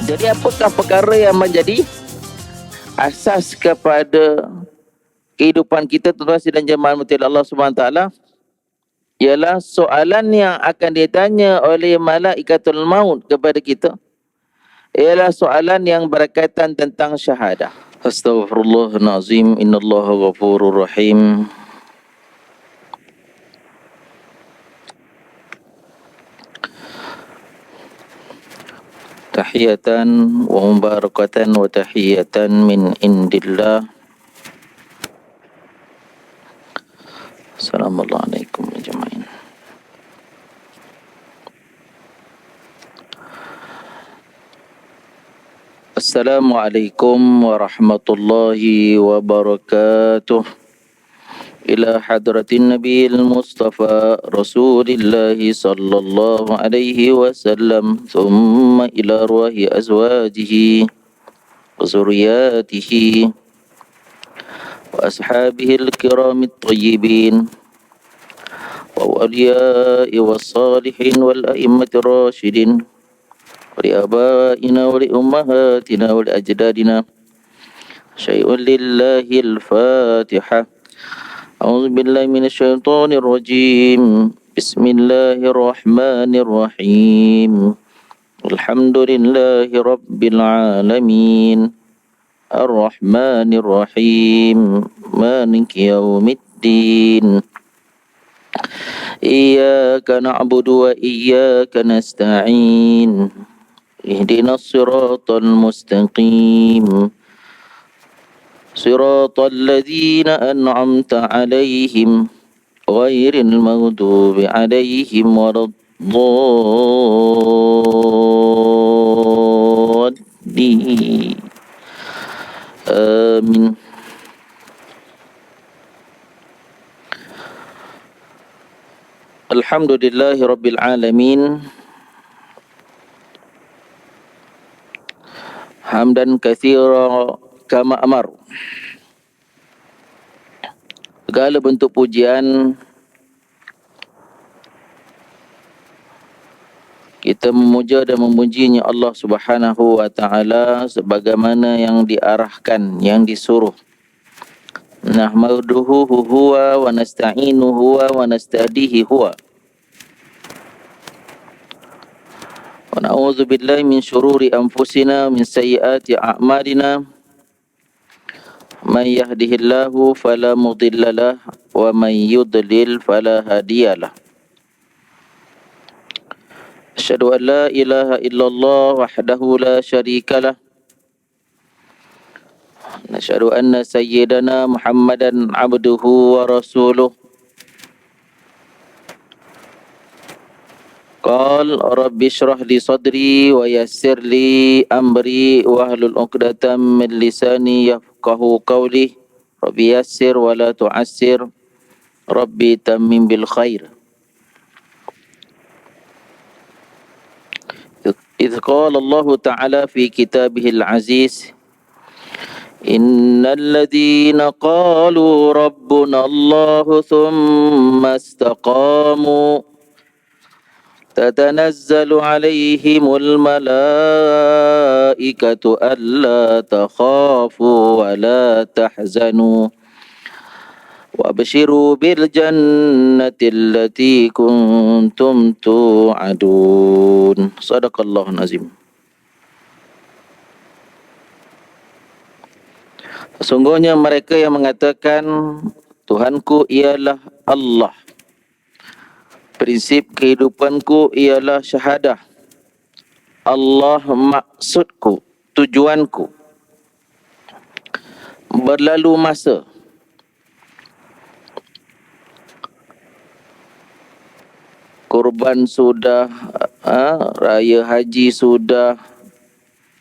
Jadi apakah perkara yang menjadi asas kepada kehidupan kita tuan-tuan dan jemaah mati Allah SWT ialah soalan yang akan ditanya oleh malaikatul maut kepada kita ialah soalan yang berkaitan tentang syahadah. Astaghfirullahalazim, innallaha ghafurur rahim. Tahiyatan wa mubarakatan wa tahiyatan min indillah. Assalamualaikum warahmatullahi wabarakatuh. Assalamualaikum warahmatullahi wabarakatuh. Ila hadratin Nabil Mustafa Rasulillahi sallallahu alaihi wasallam, thumma ila ruhi azwajihi wa zuriyatihi wa ashabihi al-kiramit tayyibin wa awliya'i wa salihin wal a'immatir rasyidin wa li abaina wa li ummahatina wa li ajdadina. Syai'un lillahi al-Fatihah. A'udzu billahi minasyaitonir rajim. Bismillahirrahmanirrahim. Alhamdulillahi rabbil alamin. Ar-Rahmanir Rahim. Maliki yaumiddin. Iyyaka na'budu wa iyyaka nasta'in. Ihdinas siratal mustaqim. Siratal ladzina an'amta 'alaihim ghairil maghdubi 'alaihim waladdallin. Amin. Alhamdulillahi rabbil alamin. Hamdan katsira kama amar. Segala bentuk pujian kita memuja dan memujinya Allah Subhanahu wa taala sebagaimana yang diarahkan, yang disuruh. Nahmaduhu huwa wa nasta'inuhu wa nastahdihi huwa. Wa na'udzu billahi min syururi anfusina min sayyiati a'malina. Man yahdihillahu fala mudhillalah wa man yudlil fala hadiyalah. Asyhadu an la ilaha illallah wahdahu la syarikalah. Nasyhadu anna sayyidana Muhammadan abduhu wa rasuluh. Qal rabbi shrah li sadri wa yassir li amri wahlul 'uqdatam min lisani yafqahu qawli. Rabbi yassir wa la tu'assir. Rabbi tammim bil khair. إذ قال الله تعالى في كتابه العزيز إن الذين قالوا ربنا الله ثم استقاموا تتنزل عليهم الملائكة ألا تخافوا ولا تحزنوا وابشروا بالجنة التي كنتم توعدون. Sadaqallahul azim. Sesungguhnya mereka yang mengatakan Tuhanku ialah Allah, prinsip kehidupanku ialah syahadah, Allah maksudku, tujuanku. Berlalu masa, kurban sudah, raya haji sudah,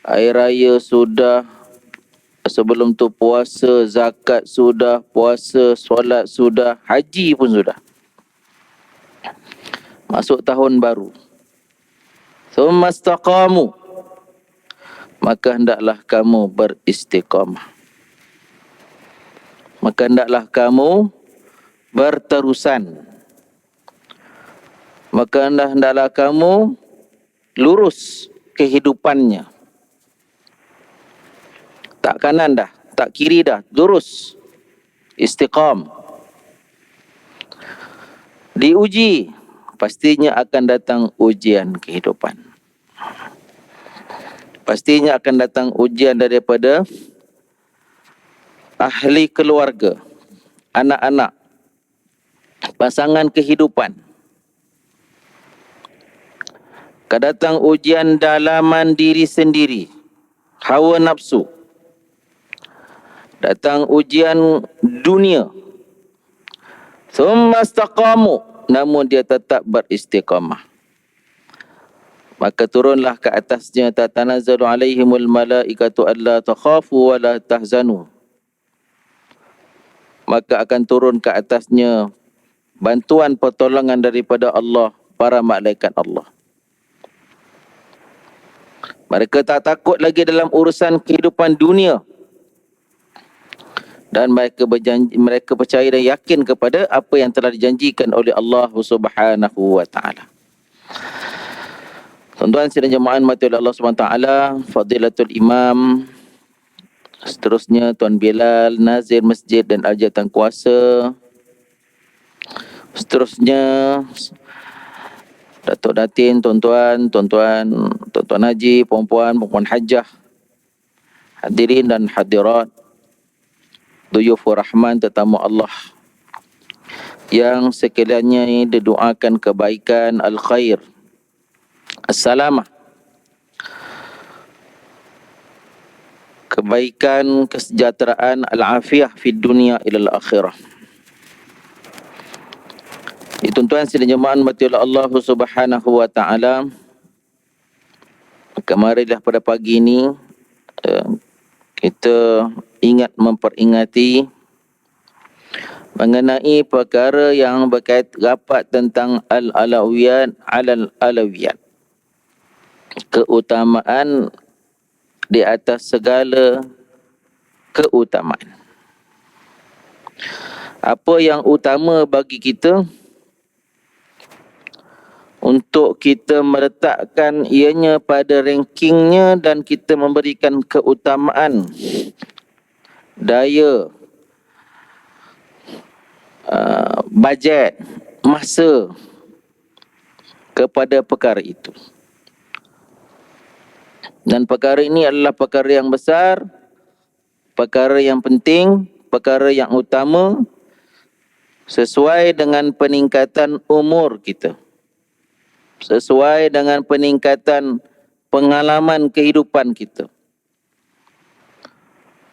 air raya sudah, sebelum tu puasa, zakat sudah, puasa, solat sudah, haji pun sudah. Masuk tahun baru. Tsumma istaqamu, maka hendaklah kamu beristiqamah. Maka hendaklah kamu berterusan. Maka hendaklah kamu lurus kehidupannya. Tak kanan dah, tak kiri dah, lurus. Istiqam. Diuji, pastinya akan datang ujian kehidupan. Pastinya akan datang ujian daripada ahli keluarga, anak-anak, pasangan kehidupan. Akan datang ujian dalaman diri sendiri, hawa nafsu. Datang ujian dunia. Thumma istaqamu, namun dia tetap beristiqamah. Maka turunlah ke atasnya, tatanazzalu alaihimul malaikatu alla takhafu wa la tahzanu. Maka akan turun ke atasnya bantuan pertolongan daripada Allah, para malaikat Allah. Mereka tak takut lagi dalam urusan kehidupan dunia. Dan mereka percaya dan yakin kepada apa yang telah dijanjikan oleh Allah Subhanahu wa taala. Tuan-tuan sidang jemaah mati oleh Allah Subhanahu wa taala, Fadilatul Imam, seterusnya Tuan Bilal, Nazir Masjid dan Aljatan Kuasa. Seterusnya Datuk Datin, tuan-tuan haji, puan-puan hajah, hadirin dan hadirat, duyufur rahman, tetamu Allah yang sekaliannya didoakan kebaikan, al-khair, as-salamah, kebaikan, kesejahteraan, al-afiyah fid dunia ilal akhirah. Tuan-tuan sidang jemaah mati oleh Allah Subhanahu wa taala, kemarilah pada pagi ini kita ingat memperingati mengenai perkara yang berkait rapat tentang al-alawiyat, alal-alawiyat, keutamaan di atas segala keutamaan. Apa yang utama bagi kita untuk kita meletakkan ianya pada rankingnya dan kita memberikan keutamaan, daya, bajet, masa kepada perkara itu. Dan perkara ini adalah perkara yang besar, perkara yang penting, perkara yang utama, sesuai dengan peningkatan umur kita, sesuai dengan peningkatan pengalaman kehidupan kita,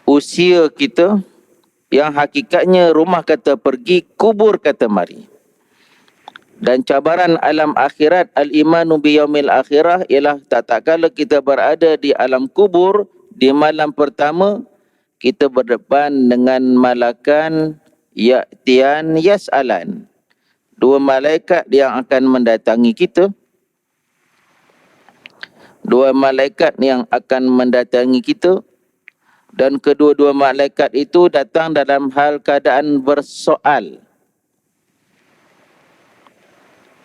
usia kita, yang hakikatnya rumah kata pergi, kubur kata mari. Dan cabaran alam akhirat, al-imanu biyaumil akhirah, ialah tak kala kita berada di alam kubur, di malam pertama, kita berdepan dengan malakan ya'tian yas'alan. Dua malaikat yang akan mendatangi kita. Dua malaikat yang akan mendatangi kita. Dan kedua-dua malaikat itu datang dalam hal keadaan bersoal.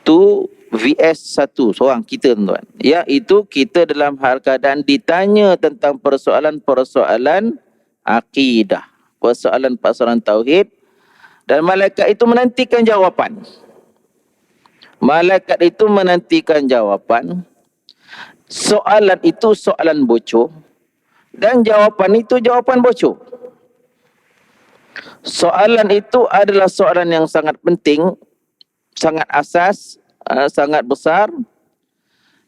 2 vs 1, seorang kita tuan-tuan. Iaitu kita dalam hal keadaan ditanya tentang persoalan-persoalan akidah, persoalan-persoalan tauhid. Dan malaikat itu menantikan jawapan. Malaikat itu menantikan jawapan. Soalan itu soalan bocor. Dan jawapan itu jawapan bocor. Soalan itu adalah soalan yang sangat penting, sangat asas, sangat besar.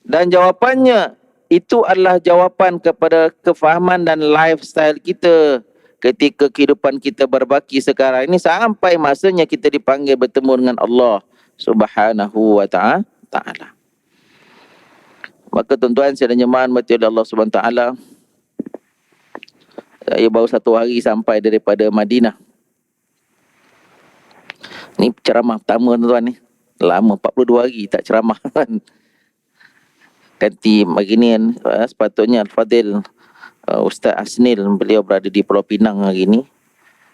Dan jawapannya itu adalah jawapan kepada kefahaman dan lifestyle kita ketika kehidupan kita berbaki sekarang ini, sampai masanya kita dipanggil bertemu dengan Allah Subhanahu wa ta'ala. Maka tuan-tuan sidang jemaah mati oleh Allah Subhanahu wa ta'ala, saya baru 1 hari sampai daripada Madinah. Ni ceramah pertama tuan-tuan ni. Lama 42 hari tak ceramah kan. Ganti begini kan, sepatutnya Al-Fadil Ustaz Asnil, beliau berada di Pulau Pinang hari ini.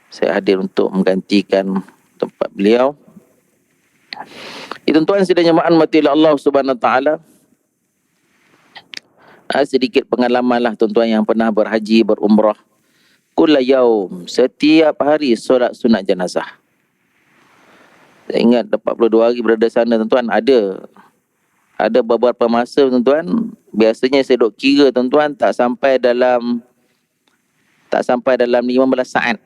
Saya hadir untuk menggantikan tempat beliau. Tuan-tuan sidang jemaah mati oleh Allah Subhanahu wa taala, sedikit pengalaman lah tuan-tuan yang pernah berhaji, berumrah kulla yaum, setiap hari solat sunat jenazah. Saya ingat 42 hari berada sana tuan-tuan, ada beberapa masa tuan-tuan, biasanya saya duk kira tuan-tuan tak sampai dalam 15 saat.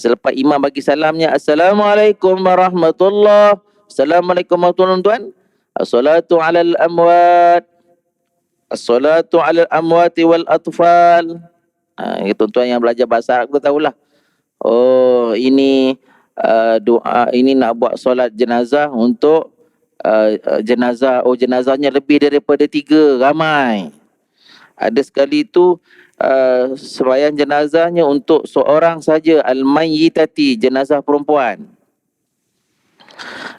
Selepas imam bagi salamnya, Assalamualaikum warahmatullahi. Assalamualaikum warahmatullahi tuan. As-salatu alal amwat. As-salatu alal amwati wal atfal. Tuan-tuan yang belajar bahasa Arab tu tahulah. Oh, ini doa, ini nak buat solat jenazah untuk jenazahnya lebih daripada 3, ramai. Ada sekali tu sembahyang jenazahnya untuk seorang saja, al-mayyitati, jenazah perempuan.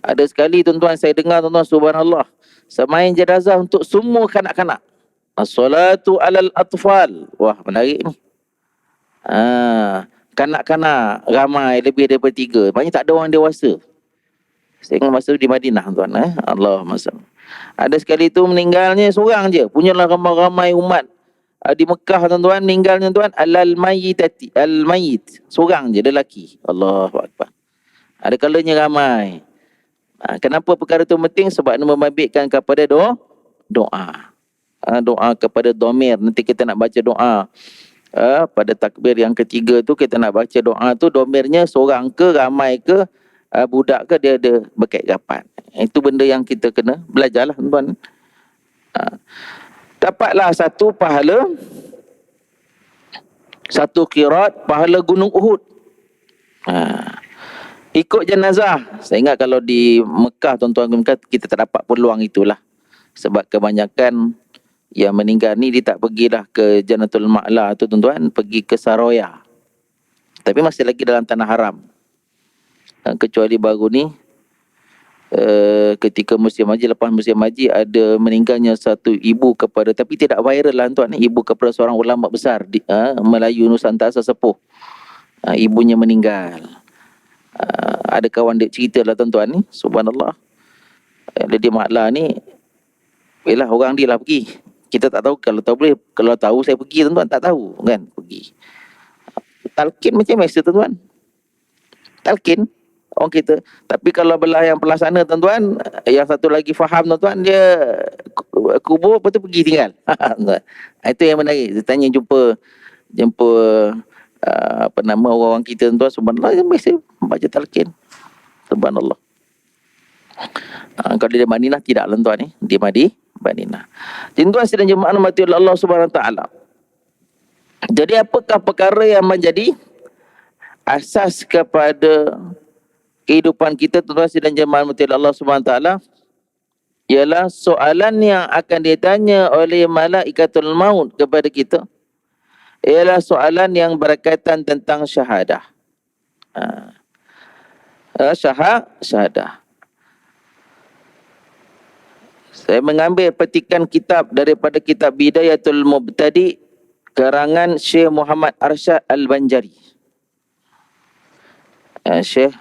Ada sekali tuan-tuan saya dengar tuan-tuan, subhanallah, sembahyang jenazah untuk semua kanak-kanak. As-salatu alal atfal. Wah, menarik ni. Kanak-kanak ramai lebih daripada 3. Maknanya tak ada orang dewasa. Saya ingat masa di Madinah tuan, Allahumma salli. Ada sekali tu meninggalnya seorang je. Punyalah ramai-ramai umat di Mekah tuan-tuan, meninggalnya tuan al-mayyitati, al-mayyit, seorang je lelaki. Allahu akbar. Ada kalanya ramai. Kenapa perkara tu penting? Sebab dia membabitkan kepada doa. Doa kepada domir. Nanti kita nak baca doa. Pada takbir yang ketiga tu kita nak baca doa tu, domirnya seorang ke, ramai ke, budak ke, dia ada berkait rapat. Itu benda yang kita kena belajarlah tuan-tuan. Dapatlah satu pahala, satu qirat pahala gunung Uhud. Ikut jenazah. Saya ingat kalau di Mekah tuan-tuan, kita tak dapat peluang itulah. Sebab kebanyakan yang meninggal ni dia tak pergilah ke Jannatul Ma'la tu tuan-tuan, pergi ke Saroya. Tapi masih lagi dalam tanah haram. Kecuali baru ni ketika musim haji, lepas musim haji, ada meninggalnya satu ibu kepada, tapi tidak viral lah tuan, ibu kepada seorang ulama besar di Melayu Nusantara sesepuh. Ibunya meninggal. Ada kawan dia cerita lah tuan-tuan ni, subhanallah, di Ma'la ni, yelah orang dia lah pergi. Kita tak tahu, kalau tahu saya pergi tuan-tuan, tak tahu kan pergi. Talqin macam biasa tuan-tuan. Talqin orang kita. Tapi kalau belah yang pelaksana tuan-tuan, yang satu lagi faham tuan-tuan, dia kubur lepas tu pergi tinggal. Itu yang menarik. Saya tanya jumpa apa nama orang kita tuan-tuan, subhanallah, yang biasa baca talqin. Subhanallah. Kalau di Madinah tidak lah tuan ni, di Madinah. Tuan-tuan sedang jemaah mati oleh Allah Subhanahu Wa Taala. Jadi apakah perkara yang menjadi asas kepada kehidupan kita tuan-tuan sedang jemaah mati oleh Allah Subhanahu Wa Taala? Ialah soalan yang akan ditanya oleh malaikatul maut kepada kita. Ialah soalan yang berkaitan tentang syahadah. Syahadah. Saya mengambil petikan kitab daripada kitab Bidayatul Mubtadi karangan Syekh Muhammad Arsyad Al-Banjari. Syekh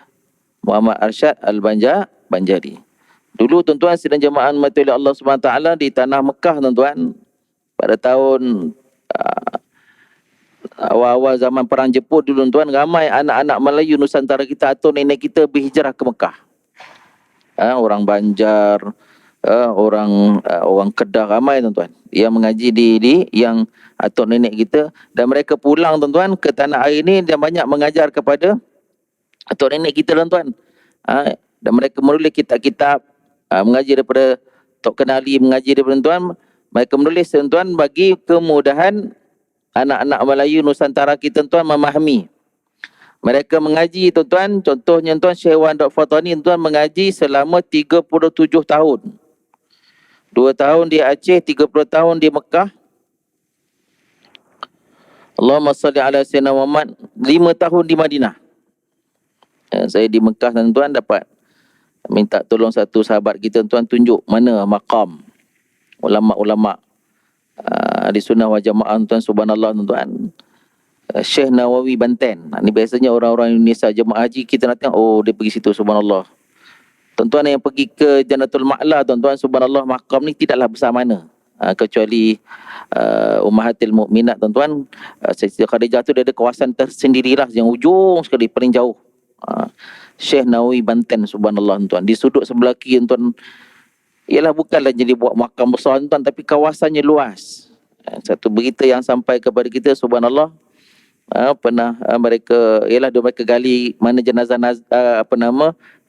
Muhammad Arsyad Al-Banjari. Dulu tuan-tuan sedang jemaah mati oleh Allah Subhanahu Wa Taala di tanah Mekah tuan-tuan, pada tahun awal-awal zaman perang Jepun dulu tuan-tuan, ramai anak-anak Melayu Nusantara kita atau nenek kita berhijrah ke Mekah. Orang Banjar, orang Kedah ramai tuan-tuan yang mengaji di yang atuk nenek kita, dan mereka pulang tuan-tuan ke tanah air ni dan banyak mengajar kepada atuk nenek kita tuan-tuan. Dan mereka menulis kitab-kitab, mengaji daripada Tok Kenali, mengaji daripada tuan, mereka menulis tuan-tuan bagi kemudahan anak-anak Melayu Nusantara kita tuan memahami. Mereka mengaji tuan-tuan, contohnya tuan Syekh Wan Dr. Fatani tuan mengaji selama 37 tahun. 2 tahun di Aceh, 30 tahun di Mekah. Allahumma salli ala sayyidina Muhammad. 5 tahun di Madinah. Saya di Mekah tuan-tuan dapat minta tolong satu sahabat kita tuan tunjuk mana maqam ulama-ulama di Sunnah wal Jamaah tuan, subhanallah tuan. Syekh Nawawi Banten. Ni biasanya orang-orang Indonesia jemaah haji kita nak tengok, oh dia pergi situ, subhanallah. Tuan-tuan yang pergi ke Jannatul Ma'la tuan-tuan, subhanallah, makam ni tidaklah besar mana. kecuali Ummahatil Mukminat tuan-tuan. Siti Khadijah tu dia ada kawasan tersendirilah yang ujung sekali paling jauh. Syekh Nawawi Banten, subhanallah tuan. Di sudut sebelah kiri tuan, ialah bukanlah jadi buat makam besar tuan, tapi kawasannya luas. Satu berita yang sampai kepada kita, subhanallah, pernah mereka, ialah mereka gali mana jenazah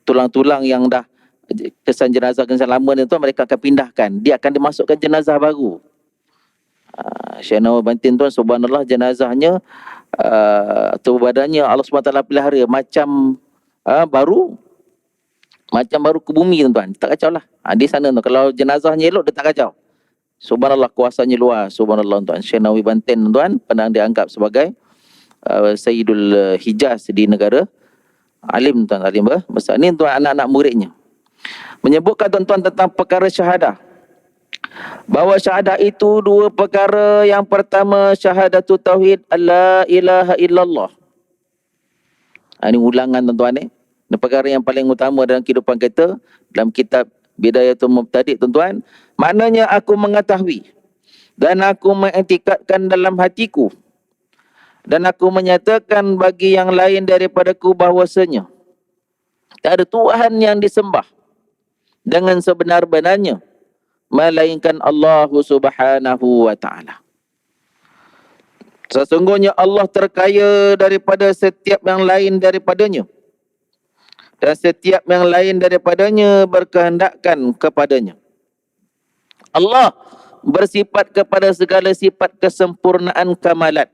tulang-tulang yang dah kesan jenazah lama ni tuan, mereka akan pindahkan, dia akan dimasukkan jenazah baru. Syekh Nawawi Banten tuan, subhanallah, jenazahnya tubuh badannya Allah SWT pelihara macam baru ke bumi tuan-tuan. Tak kacau lah. Di sana tuan, kalau jenazahnya elok dia tak kacau. Subhanallah, kuasanya luas. Subhanallah tuan. Syekh Nawawi Banten tuan pernah dianggap sebagai Sayyidul Hijaz di negara, alim tuan, alim besar. Ni tuan anak-anak muridnya menyebutkan tuan-tuan tentang perkara syahadah, bahawa syahadah itu dua perkara. Yang pertama, syahadatu tauhid, la ilaha illallah. Ini ulangan tuan-tuan ni. Ini perkara yang paling utama dalam kehidupan kita. Dalam kitab Bidayatul Mubtadi' tuan-tuan, maknanya aku mengetahui dan aku mengiktikadkan dalam hatiku dan aku menyatakan bagi yang lain daripadaku bahawasanya tak ada Tuhan yang disembah dengan sebenar-benarnya melainkan Allah Subhanahu wa ta'ala. Sesungguhnya Allah terkaya daripada setiap yang lain daripadanya, dan setiap yang lain daripadanya berkehendakkan kepadanya. Allah bersifat kepada segala sifat kesempurnaan kamalat.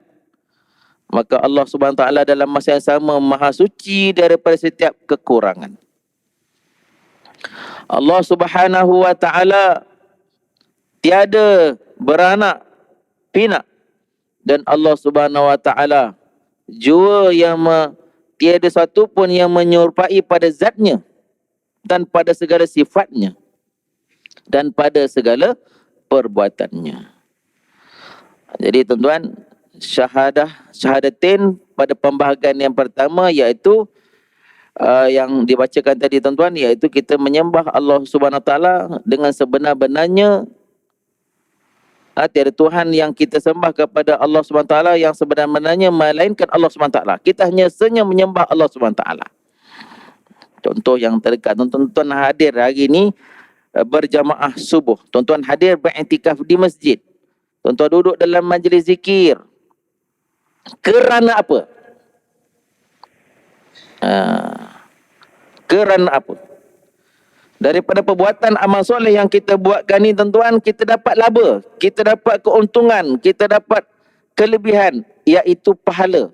Maka Allah Subhanahu wa ta'ala dalam masa yang sama maha suci daripada setiap kekurangan. Allah Subhanahu wa ta'ala tiada beranak pinak, dan Allah Subhanahu wa ta'ala jua yang tiada satu pun yang menyerupai pada zatnya dan pada segala sifatnya dan pada segala perbuatannya. Jadi tuan-tuan, syahadatain pada pembahagian yang pertama, iaitu yang dibacakan tadi tuan-tuan, iaitu kita menyembah Allah Subhanahu wa ta'ala dengan sebenar-benarnya. Tiada Tuhan yang kita sembah kepada Allah SWT yang sebenarnya melainkan Allah SWT. Kita hanya menyembah Allah SWT. Contoh yang terdekat, tuan-tuan hadir hari ini berjamaah subuh. Tuan-tuan hadir beriktikaf di masjid. Tuan-tuan duduk dalam majlis zikir. Kerana apa? Kerana apa? Daripada perbuatan amal soleh yang kita buatkan ni tuan-tuan, kita dapat laba, kita dapat keuntungan, kita dapat kelebihan, iaitu pahala.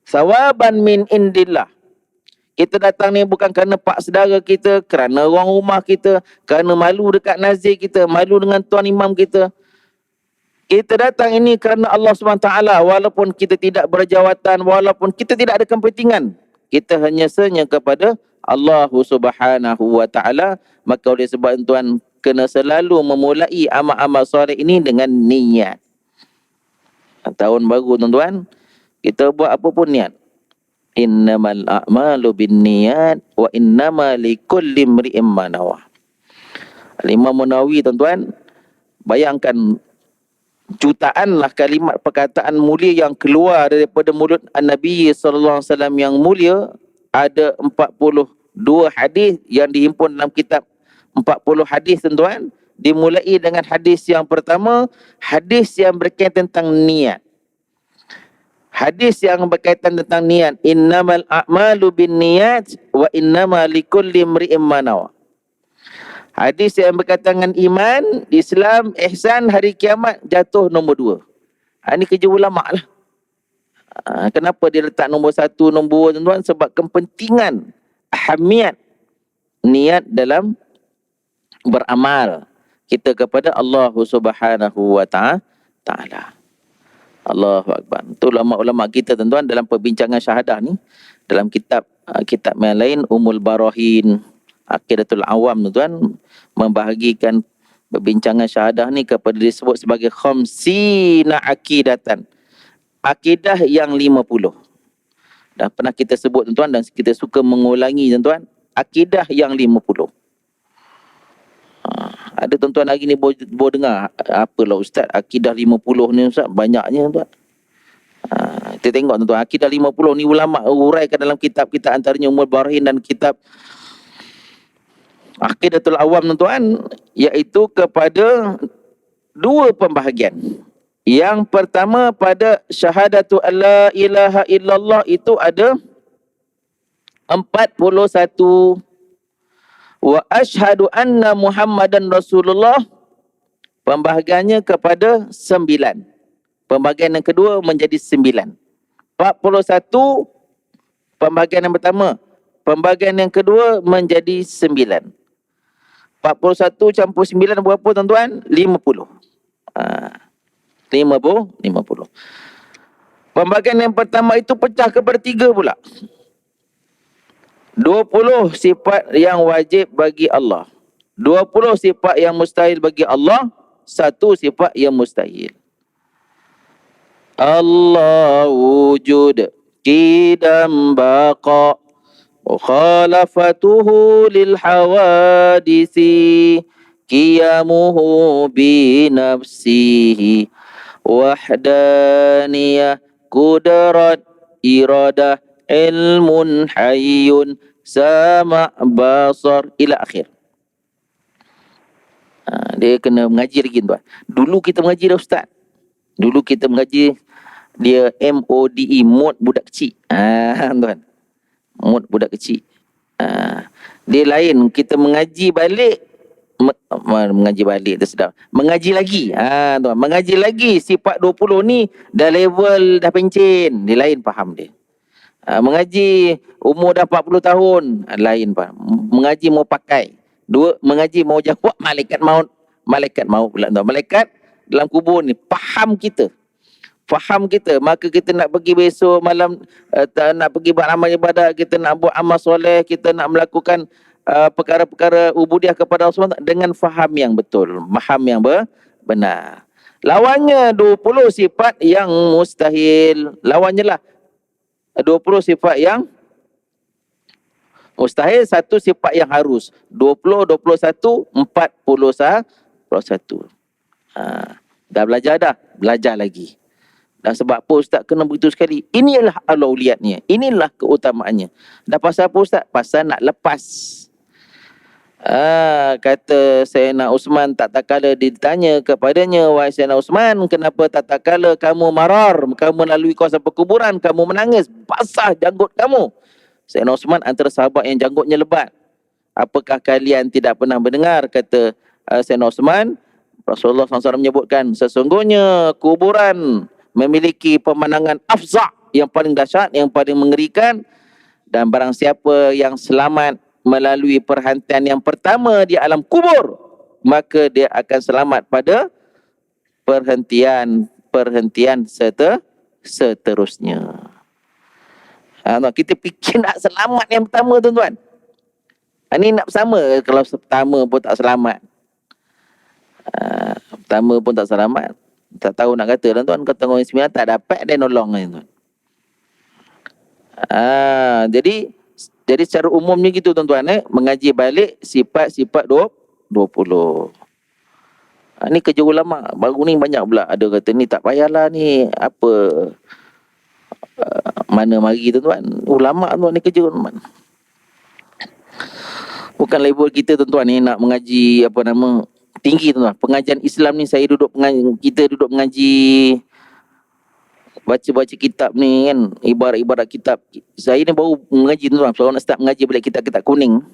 Sawaban min indillah. Kita datang ni bukan kerana pak saudara kita, kerana orang rumah kita, kerana malu dekat nazir kita, malu dengan tuan imam kita. Kita datang ini kerana Allah SWT, walaupun kita tidak berjawatan, walaupun kita tidak ada kepentingan. Kita hanya kepada Allah Subhanahu wa ta'ala. Maka oleh sebab tuan kena selalu memulai amal-amal soleh ini dengan niat. Tahun baru tuan-tuan, kita buat apa pun niat. Innamal a'malu binniyat wa innama likulli imri'in ma nawa. Imam Nawawi tuan-tuan, bayangkan jutaan kalimat perkataan mulia yang keluar daripada mulut An-Nabi sallallahu alaihi wasallam yang mulia. Ada 42 hadis yang dihimpun dalam kitab 40 hadis tuan-tuan. Dimulai dengan hadis yang pertama, hadis yang berkaitan tentang niat. Hadis yang berkaitan tentang niat. Innamal a'malu binniyat wa innama likulli imri'in ma nawa. Hadis yang berkaitan dengan iman, Islam, ihsan, hari kiamat, jatuh nombor 2. Ini kerja ulama lah. Kenapa dia letak nombor 1, nombor 2 tuan-tuan? Sebab kepentingan, ahamiat niat dalam beramal kita kepada Allah Subhanahu wa ta'ala. Allahu Akbar. Itu ulama-ulama kita tuan-tuan dalam perbincangan syahadah ni, dalam kitab yang lain, Umul Barahin, Aqidatul Awam tuan-tuan, membahagikan perbincangan syahadah ni kepada disebut sebagai khamsina akidatan. Akidah yang 50. Dah pernah kita sebut tuan-tuan dan kita suka mengulangi tuan-tuan. Akidah yang 50. Ada tuan-tuan hari ni baru dengar, apalah Ustaz, akidah 50 ni Ustaz, banyaknya tuan. Kita tengok tuan-tuan, akidah 50 ni ulama uraikan dalam kitab-kitab, antaranya Ummul Barahin dan kitab Aqidatul Awam tuan-tuan, iaitu kepada dua pembahagian. Yang pertama pada syahadatu alla ilaha illallah itu ada 41. Wa asyhadu anna Muhammadan Rasulullah, pembahagiannya kepada 9. Pembahagian yang kedua menjadi 9. 41 pembahagian yang pertama, pembahagian yang kedua menjadi 9. 41 campur 9 berapa tuan-tuan? 50. 50. Pembahagian yang pertama itu pecah kepada 3 pula. 20 sifat yang wajib bagi Allah, 20 sifat yang mustahil bagi Allah, 1 sifat yang mustahil. Allah wujud qidam baqa mukhalafatuhu lil hawadisi qiyamuhu bi nafsihi wahdaniyah qudrat iradah ilmun hayyun sama basar ila akhir. Dia kena mengaji lagi tuan. Dulu kita mengaji dah ustaz. Dulu kita mengaji dia MODE, mod budak kecil. Tuan. Mod budak kecil. Dia lain, kita mengaji balik, mengaji balik tu sedap. Mengaji lagi. Tuan, mengaji lagi sifat 20 ni dah level dah pencen, dia lain faham dia. Mengaji umur dah 40 tahun, lain faham. Mengaji mau pakai. Mengaji mau jawab malaikat maut. Malaikat maut pula tuan. Malaikat dalam kubur ni faham kita. Faham kita, maka kita nak pergi besok malam, nak pergi buat amal ibadat, kita nak buat amal soleh, kita nak melakukan perkara-perkara ubudiah kepada Allah SWT dengan faham yang betul, faham yang benar. Lawannya 20 sifat yang mustahil. Lawannya lah 20 sifat yang mustahil, 1 sifat yang harus. 20, 21, 41. Dah belajar dah, belajar lagi. Dan sebab apa ustaz kena begitu sekali? Inilah aulawiyatnya, inilah keutamaannya. Dah pasal apa ustaz? Pasal nak lepas. Kata Sayyidina Uthman tak kala ditanya kepadanya, wahai Sayyidina Uthman, kenapa tak kala kamu marar, kamu melalui kawasan perkuburan, kamu menangis, basah janggut kamu. Sayyidina Uthman antara sahabat yang janggutnya lebat. Apakah kalian tidak pernah mendengar, kata Sayyidina Uthman, Rasulullah SAW menyebutkan, sesungguhnya kuburan memiliki pemandangan afza' yang paling dahsyat, yang paling mengerikan, dan barang siapa yang selamat melalui perhentian yang pertama di alam kubur, maka dia akan selamat pada perhentian seterusnya. Kita fikir nak selamat yang pertama tuan-tuan. Ini nak bersama, kalau pertama pun tak selamat. Pertama pun tak selamat. Tak tahu nak kata tuan-tuan, kata orang Islam tak dapat dia nolong tuan. Jadi secara umumnya gitu tuan-tuan, mengaji balik sifat-sifat 20. Ni kerja ulama. Baru ni banyak pula ada kata ni tak payahlah ni apa mana mari tuan-tuan. Ulama tuan ni kerja tuan-tuan. Bukan level kita tuan-tuan ni nak mengaji apa nama tinggi tuan-tuan. Pengajian Islam ni kita duduk mengaji, baca-baca kitab ni kan, ibarat-ibarat kitab. Saya ni baru mengaji tuan-tuan. Kalau nak start mengaji balik kitab-kitab kuning.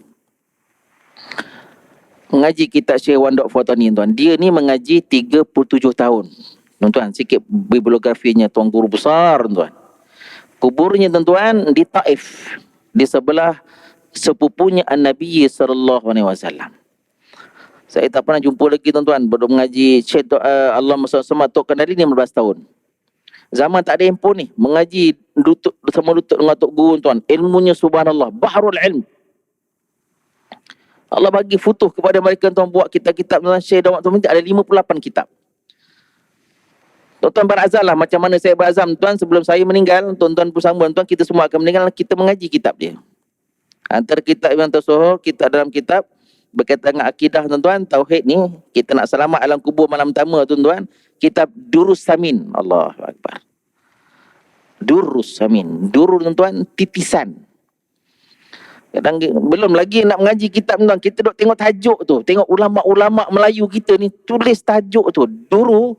Mengaji kitab Syekh Wandok Fatani tuan. Dia ni mengaji 37 tahun. Tuan-tuan, sikit bibliografinya, tuan guru besar tuan. Kuburnya tuan-tuan di Taif, di sebelah sepupunya An-Nabi SAW. Saya tak pernah jumpa lagi tuan-tuan. Baru mengaji Syekh Allah Masya Tok Kandari ni 15 tahun. Zaman tak ada handphone ni. Mengaji lutut sama lutut dengan Tok Guru tuan. Ilmunya subhanallah. Bahrul ilm. Allah bagi futuh kepada mereka tuan buat kitab-kitab tuan Syekh Dawat tuan ada 58 kitab. Tuan-tuan berazam lah macam mana saya berazam tuan sebelum saya meninggal. Tuan-tuan bersama tuan kita semua akan meninggal. Kita mengaji kitab dia. Antara kitab yang tersohor, kita dalam kitab berkaitan dengan akidah tuan-tuan, tauhid ni, kita nak selamat alam kubur malam pertama tuan-tuan, kitab Durus Samin. Allahu Akbar. Durus Samin. Durus tuan-tuan, titisan. Kadang belum lagi nak mengaji kitab tuan, kita duk tengok tajuk tu, tengok ulama-ulama Melayu kita ni tulis tajuk tu. Duru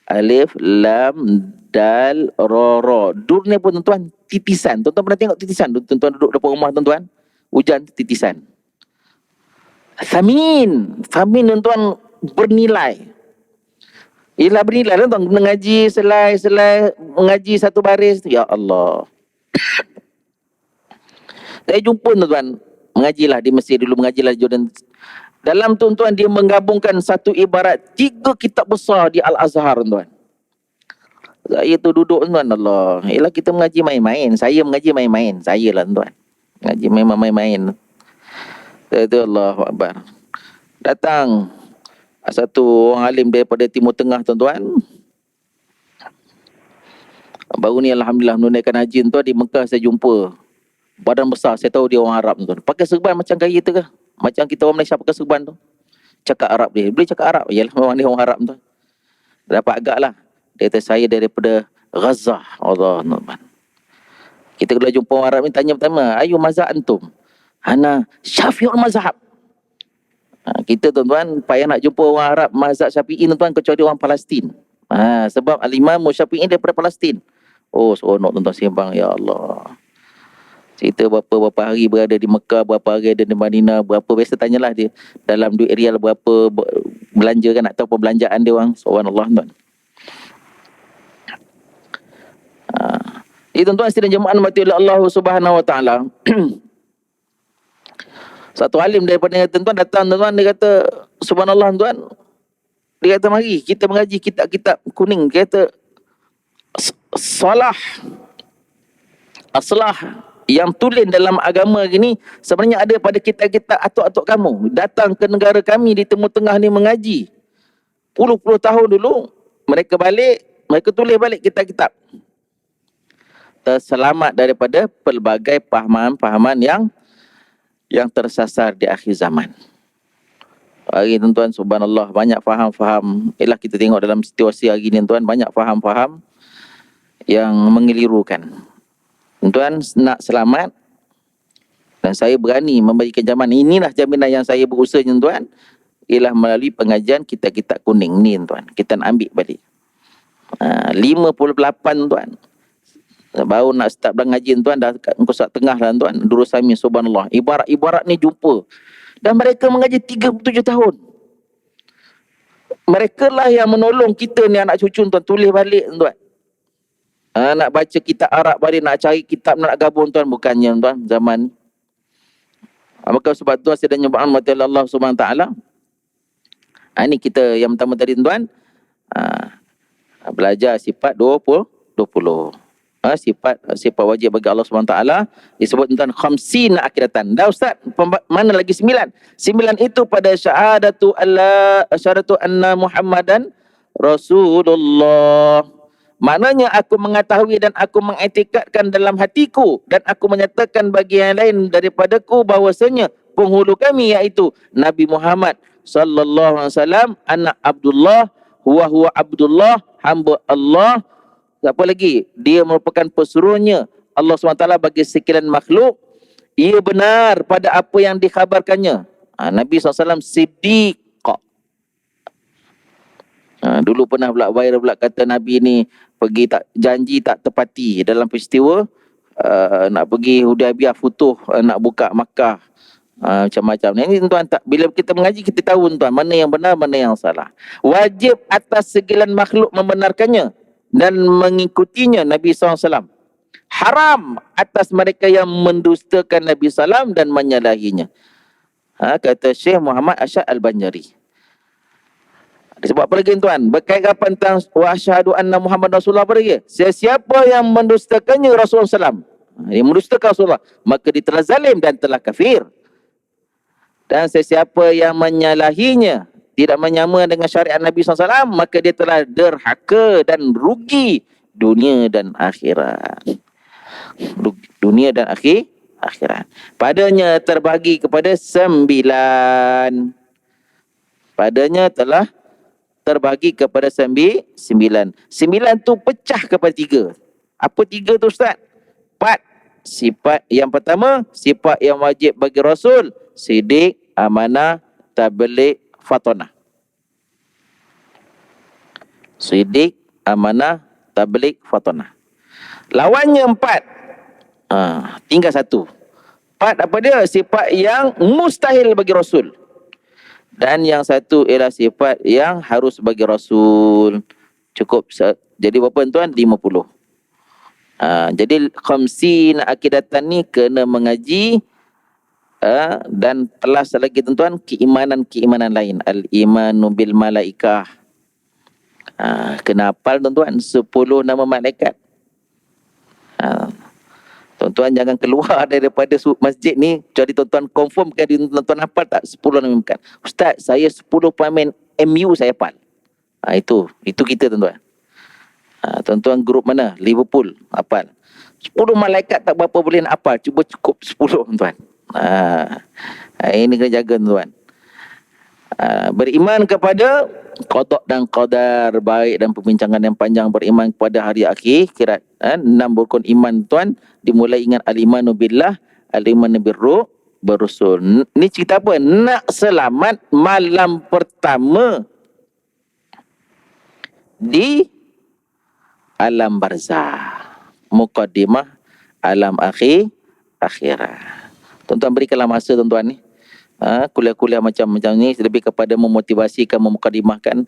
alif lam dal ra ra. Dur ni pun tuan-tuan titisan. Tuan-tuan pernah tengok titisan? Tuan-tuan duduk depan rumah tuan-tuan, hujan titisan. Samin tuan-tuan bernilai. Ialah bernilai tuan-tuan, mengaji selai mengaji satu baris tu, ya Allah. Saya jumpa tuan-tuan, mengajilah di Mesir dulu, mengajilah di Jordan. Dalam tuan-tuan dia menggabungkan satu ibarat 3 kitab besar di Al-Azhar tuan-tuan. Saya tu duduk tuan-tuan, Allah. Ialah kita mengaji main-main. Saya mengaji main-main. Saya lah tuan-tuan. Mengaji main-main. Itu Allahu Akbar. Datang satu orang alim daripada Timur Tengah tuan-tuan. Baru ni Alhamdulillah menunaikan haji tuan, di Mekah saya jumpa. Badan besar, saya tahu dia orang Arab tuan. Pakai serban macam gaya kita ke? Macam kita orang Malaysia pakai serban tu. Cakap Arab dia. Boleh cakap Arab. Yalah, memang dia orang Arab tuan. Dapat agak lah. Dia kata saya daripada Gaza. Allah tuan. Kita kalau jumpa orang Arab ni tanya pertama, ayu mazhab antum? Ana Syafi'ul mazhab. Kita tuan-tuan payah nak jumpa orang Arab mazhab Syafi'i tuan-tuan kecuali orang Palestin. Sebab Al-Imam Syafi'i daripada Palestin. Oh, seronok tuan-tuan sembang, ya Allah. Cerita berapa hari berada di Mekah, berapa hari ada di Madinah, berapa biasa tanyalah dia dalam duit rial berapa belanja kan, nak tahu perbelanjaan dia orang. Subhanallah tuan. Jadi tuan-tuan sidang jemaah mati oleh Allah Subhanahu Wa Taala. Satu alim daripada tuan-tuan datang tuan-tuan, dia kata subhanallah tuan. Dia kata mari kita mengaji kitab-kitab kuning. Dia kata aslah yang tulis dalam agama gini sebenarnya ada pada kitab-kitab atuk-atuk kamu. Datang ke negara kami di Timur Tengah ni mengaji. Puluh-puluh tahun dulu mereka balik, mereka tulis balik kitab-kitab. Terselamat daripada pelbagai pahaman-pahaman yang tersasar di akhir zaman. Hari tuan-tuan subhanallah banyak faham-faham. Ialah kita tengok dalam situasi hari ni tuan, banyak faham-faham yang mengelirukan. Tuan nak selamat dan saya berani membagikan jaminan. Inilah jaminan yang saya berusaha tuan, ialah melalui pengajian kitab-kitab kuning ni tuan. Kita nak ambil balik 58 tuan. Baru nak start mengaji tuan, dah engkau saat tengah lah tuan. Durus Samin subhanallah. Ibarat ni jumpa. Dan mereka mengaji 37 tahun. Mereka lah yang menolong kita ni anak cucu tuan tulis balik tuan. Nak baca kitab Arab balik, nak cari kitab nak gabung tuan, bukannya tuan zaman ni. Maka sebab tu saya dah nyebut Allah Subhanahu Taala. Ini kita yang pertama tadi tuan. Belajar sifat 20. Sifat wajib bagi Allah Subhanahu Taala disebut tentang khamsina akidatan. Dah ustaz, mana lagi 9? 9 itu pada syahadatu anna Muhammadan Rasulullah. Maknanya aku mengetahui dan aku mengiktikadkan dalam hatiku dan aku menyatakan bagi yang lain daripadaku bahwasanya penghulu kami iaitu Nabi Muhammad sallallahu alaihi wasallam anak Abdullah huwa Abdullah, hamba Allah. Apa lagi? Dia merupakan pesuruhnya Allah SWT bagi sekalian makhluk. Ia benar pada apa yang dikhabarkannya. Nabi SAW siddiq. Dulu pernah pula viral pula kata Nabi ni pergi tak janji tak tepati dalam peristiwa nak pergi Hudaybiyah futuh, nak buka Makkah, macam-macam. Ini tuan tak, bila kita mengaji kita tahu tuan mana yang benar mana yang salah. Wajib atas segala makhluk membenarkannya dan mengikutinya Nabi SAW. Haram atas mereka yang mendustakan Nabi SAW dan menyalahinya. Kata Syekh Muhammad Asyad Al-Banjari. Sebab apa lagi tuan? Berkait apa tentang wa asyhadu anna Muhammad Rasulullah apa lagi? Siapa yang mendustakannya Rasulullah SAW, dia mendustakan Rasulullah, maka dia telah zalim dan telah kafir. Dan sesiapa yang menyalahinya, tidak menyama dengan syariat Nabi SAW, maka dia telah derhaka dan rugi dunia dan akhirat. Dunia dan akhirat. Padanya terbagi kepada 9. Padanya telah terbagi kepada 9. 9 tu pecah kepada 3. Apa 3 tu Ustaz? 4. Sifat yang pertama, sifat yang wajib bagi Rasul, sidik, amanah, tabligh, fatonah. Sidik, amanah, tabligh, fatonah. Lawannya 4. Tinggal 1. 4 apa dia? Sifat yang mustahil bagi Rasul. Dan yang 1 ialah sifat yang harus bagi Rasul. Cukup. Jadi berapa tuan? 50. Jadi khamsin akidatan ni kena mengaji dan plus lagi tuan-tuan keimanan lain. Al-imanu bil malaikah. Kena hafal tuan-tuan 10 nama malaikat. Tuan-tuan jangan keluar daripada masjid ni kecuali tuan-tuan confirmkan tuan-tuan hafal tak 10 nama malaikat. Ustaz, saya 10 pemain MU saya hafal. Itu kita tuan-tuan. Tuan-tuan grup mana? Liverpool, hafal. 10 malaikat tak berapa boleh nak hafal. Cuba cukup 10 tuan-tuan. Ini kena jaga tuan-tuan. Beriman kepada qada dan qadar, baik dan perbincangan yang panjang. Beriman kepada hari akhirat. 6 rukun iman tuan. Dimulai ingat al-imanu billah, al-imanu berusul. Ni cerita apa? Nak selamat malam pertama di alam barzah, muqaddimah alam akhirat. Tuan-tuan berikanlah masa tuan-tuan ni. Kuliah-kuliah macam ni lebih kepada memotivasikan, memukadimahkan.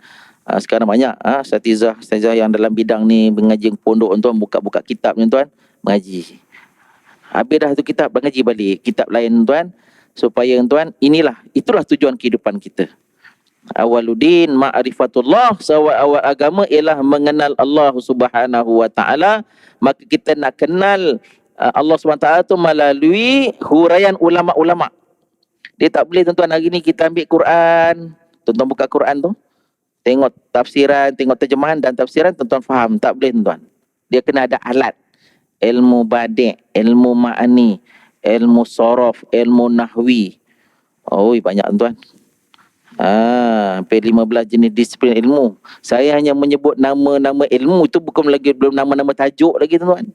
Sekarang banyak asatizah yang dalam bidang ni mengaji pondok tuan, buka-buka kitab tuan, mengaji. Habis dah tu kitab, mengaji balik kitab lain tuan, supaya tuan itulah tujuan kehidupan kita. Awaluddin ma'rifatullah, awal agama ialah mengenal Allah Subhanahu wa taala. Maka kita nak kenal Allah Subhanahu wa taala tu melalui huraian ulama-ulama. Dia tak boleh tuan-tuan hari ni kita ambil Quran, tuan-tuan buka Quran tu, tengok tafsiran, tengok terjemahan dan tafsiran, tuan-tuan faham. Tak boleh tuan-tuan. Dia kena ada alat. Ilmu badi', ilmu ma'ani, ilmu sorof, ilmu nahwi. Banyak tuan-tuan. Hampir 15 jenis disiplin ilmu. Saya hanya menyebut nama-nama ilmu itu, belum nama-nama tajuk lagi tuan-tuan.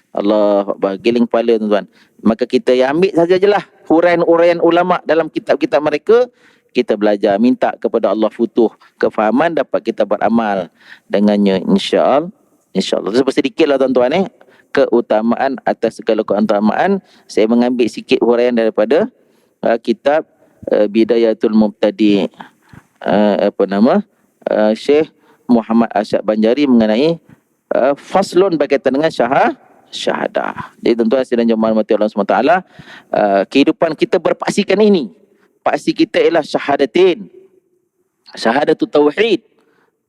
Allah Akbar, giling kepala tuan-tuan. Maka kita ambil sajalah huraian-huraian ulama dalam kitab-kitab mereka. Kita belajar, minta kepada Allah futuh kefahaman, dapat kita beramal dengannya, insya-Allah. Itu sedikitlah tuan-tuan keutamaan atas segala keutamaan. Saya mengambil sikit huraian daripada kitab Bidayatul Mubtadi', Syekh Muhammad Asyad Banjari mengenai faslun berkaitan dengan syahadah. Jadi tuan-tuan sedang jemaah rahmati Allah SWT, kehidupan kita berpaksikan ini. Paksi kita ialah syahadatin. Syahadatul tauhid.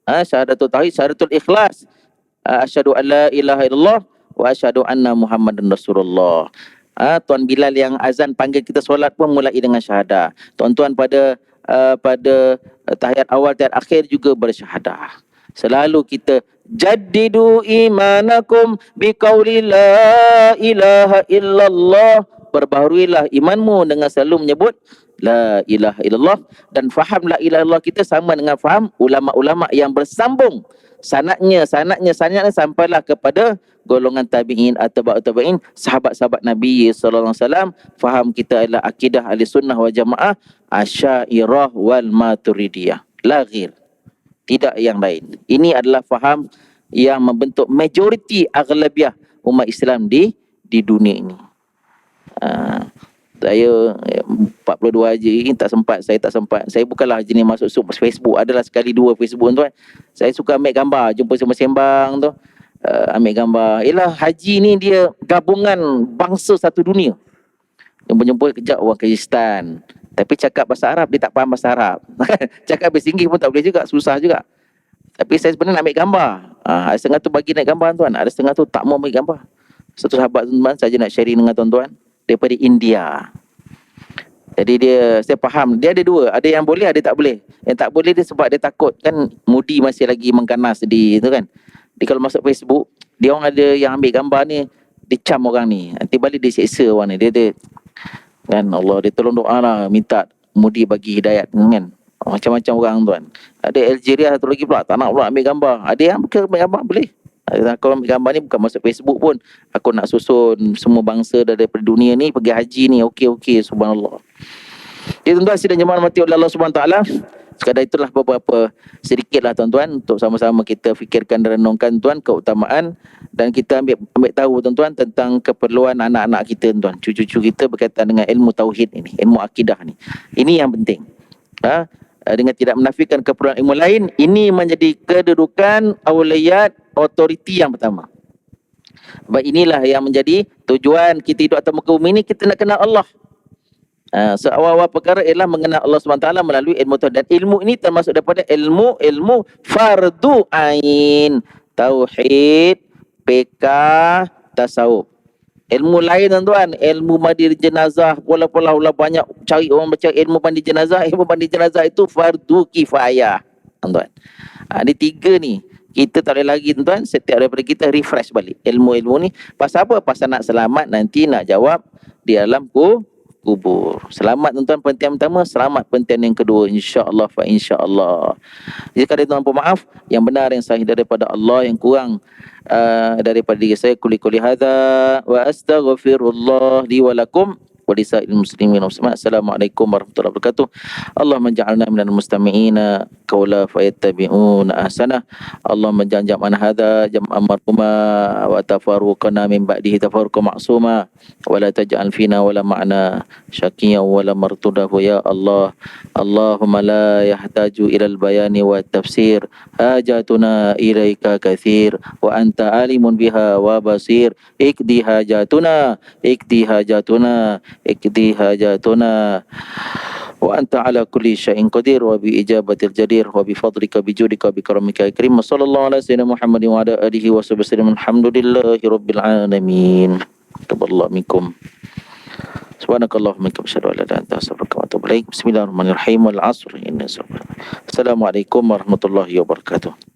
Syahadatul tauhid, syahadatul ikhlas. Asyhadu an la ilaha illallah wa asyhadu anna Muhammadan Rasulullah. Tuan Bilal yang azan panggil kita solat pun mulai dengan syahadah. Tuan-tuan pada tahiyat awal, tahiyat akhir juga bersyahadah. Selalu kita jaddidu imanakum biqauli la ilaha illallah. Perbaharuilah imanmu dengan selalu menyebut la ilaha illallah. Dan faham la ilaha illallah kita sama dengan faham ulama-ulama yang bersambung sanadnya sampailah kepada golongan tabi'in atau tabi'in, sahabat-sahabat Nabi sallallahu alaihi wasallam. Faham kita adalah akidah ahli sunnah wal jamaah, Asy'ariyah wal Maturidiyah, la ghair, tidak yang lain. Ini adalah faham yang membentuk majoriti aghlabiyah umat Islam di dunia ini. Saya 42 je, saya tak sempat. Saya bukanlah jenis masuk Facebook. Adalah sekali dua Facebook tuan. Saya suka ambil gambar, jumpa sembang tu. Ambil gambar. Yalah, haji ni dia gabungan bangsa satu dunia. Jumpa kejap orang Kristian, tapi cakap bahasa Arab, dia tak faham bahasa Arab. Cakap bahasa Inggeris pun tak boleh juga, susah juga. Tapi saya sebenarnya nak ambil gambar. Ada setengah tu bagi naik gambar tuan, ada setengah tu tak mau ambil gambar. Satu sahabat tuan-tuan saja nak sharing dengan tuan-tuan daripada India. Jadi saya faham, dia ada dua, ada yang boleh, ada tak boleh. Yang tak boleh dia sebab dia takut kan mudi masih lagi mengganas di itu kan. Dia kalau masuk Facebook, dia orang ada yang ambil gambar ni, dicam orang ni. Nanti balik dia seksa orang ni. Dia kan Allah, dia tolong doa lah, minta mudi bagi hidayat kan. Macam-macam orang tuan. Ada Algeria satu lagi pula, tak nak pula ambil gambar. Ada yang ambil gambar boleh. Aku ambil gambar ni bukan masuk Facebook pun. Aku nak susun semua bangsa daripada dunia ni pergi haji ni. Okey, subhanallah. Jadi tuan-tuan sidang jemaah mati oleh Allah Subhanahu taala. Sekadar itulah beberapa sedikit lah tuan-tuan untuk sama-sama kita fikirkan dan renungkan tuan keutamaan, dan kita ambil tahu tuan-tuan tentang keperluan anak-anak kita tuan, cucu-cucu kita berkaitan dengan ilmu tauhid ini, ilmu akidah ni. Ini yang penting. Dengan tidak menafikan keperluan ilmu lain, ini menjadi kedudukan auliyat, autoriti yang pertama. Sebab inilah yang menjadi tujuan kita hidup atas muka bumi ni, kita nak kenal Allah. Seawal-awal perkara ialah mengenal Allah SWT melalui ilmu tauhid, dan ilmu ini termasuk daripada ilmu fardu ain, tauhid, fiqh, tasawuf. Ilmu lain tuan-tuan, ilmu mandi jenazah, pola-pola banyak cari orang baca ilmu mandi jenazah. Ilmu mandi jenazah itu fardu kifayah tuan-tuan. Ini tiga ni kita tak boleh lagi tuan-tuan, setiap daripada kita refresh balik ilmu-ilmu ni. Pasal apa? Pasal nak selamat nanti, nak jawab di alam kubur. Selamat tuan-tuan penting pertama, selamat penting yang kedua, insya-Allah fa insya-Allah. Jika ada tuan pemaaf, yang benar yang sahih daripada Allah, yang kurang daripada diri saya, kuli hadza wa astaghfirullah li wa lakum wa lisa'il muslimin. Assalamualaikum warahmatullahi wabarakatuh. Allahumma ja'alna minal mustami'ina qawla fayattabi'una ahsana. Allahumma jam'an hadza jam'an marhuma wa tafarruqana min ba'dihi tafarruqan ma'suma wa la taj'al fina wa la ma'na syaqiyyan wa la martudahu ya Allah. Allahumma la yahtaju ilal bayani wa tafsir, hajatuna ilaika kathir wa anta alimun biha wa basir. Ikdi hajatuna wa anta ala kulli syai'in qadir wa bi ijabatil jadir wa bi fadlika bi judika bi karamika ya karim. Sallallahu alaihi wasallam Muhammadin wa ala alihi wa sahbihi. Alhamdulillahi rabbil alamin. Taballahu minkum. Subhanakallahumma wa bihamdika asyhadu an la ilaha illa anta astaghfiruka wa atubu ilaik. Bismillahirrahmanirrahim. Wal 'asr inna. Assalamualaikum warahmatullahi wabarakatuh.